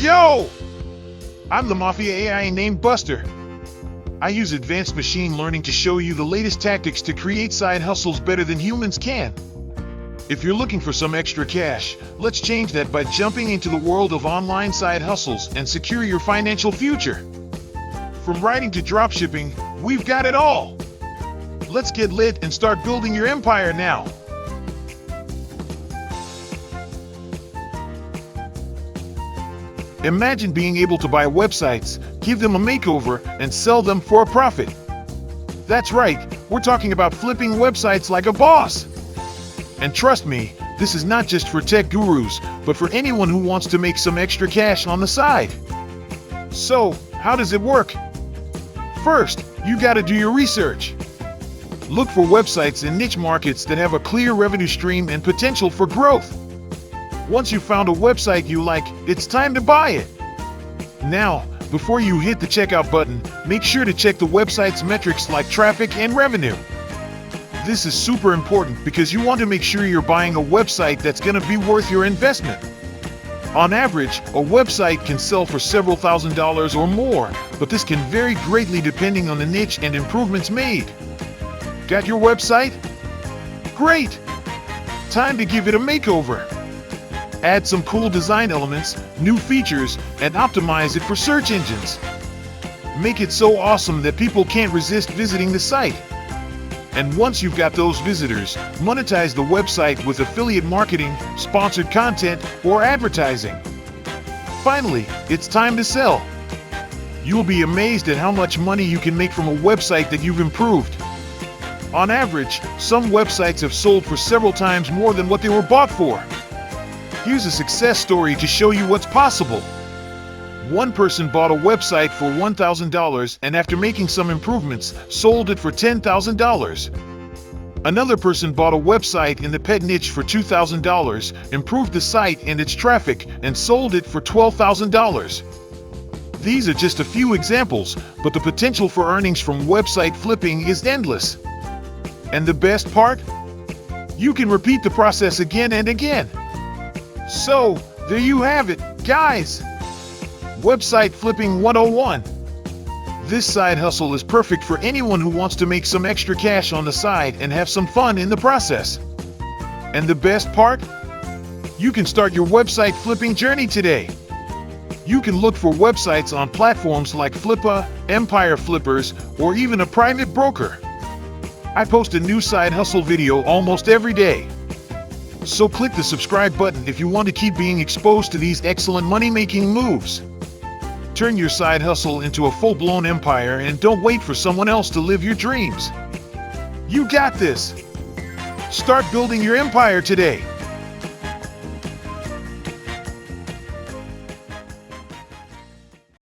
Yo! I'm the Mafia AI named Buster. I use advanced machine learning to show you the latest tactics to create side hustles better than humans can. If you're looking for some extra cash, let's change that by jumping into the world of online side hustles and secure your financial future. From writing to dropshipping, we've got it all. Let's get lit and start building your empire now. Imagine being able to buy websites, give them a makeover, and sell them for a profit. That's right, we're talking about flipping websites like a boss. And trust me, this is not just for tech gurus, but for anyone who wants to make some extra cash on the side. So, how does it work? First, you gotta do your research. Look for websites in niche markets that have a clear revenue stream and potential for growth. Once you've found a website you like, it's time to buy it. Now, before you hit the checkout button, make sure to check the website's metrics like traffic and revenue. This is super important because you want to make sure you're buying a website that's going to be worth your investment. On average, a website can sell for several $1,000s or more, but this can vary greatly depending on the niche and improvements made. Got your website? Great! Time to give it a makeover. Add some cool design elements, new features, and optimize it for search engines. Make it so awesome that people can't resist visiting the site. And once you've got those visitors, monetize the website with affiliate marketing, sponsored content, or advertising. Finally, it's time to sell. You'll be amazed at how much money you can make from a website that you've improved. On average, some websites have sold for several times more than what they were bought for. Here's a success story to show you what's possible. One person bought a website for $1,000 and after making some improvements, sold it for $10,000. Another person bought a website in the pet niche for $2,000, improved the site and its traffic, and sold it for $12,000. These are just a few examples, but the potential for earnings from website flipping is endless. And the best part? You can repeat the process again and again. So, there you have it, guys! Website Flipping 101. This side hustle is perfect for anyone who wants to make some extra cash on the side and have some fun in the process. And the best part? You can start your website flipping journey today. You can look for websites on platforms like Flippa, Empire Flippers, or even a private broker. I post a new side hustle video almost every day. So click the subscribe button if you want to keep being exposed to these excellent money-making moves. Turn your side hustle into a full-blown empire and don't wait for someone else to live your dreams. You got this! Start building your empire today!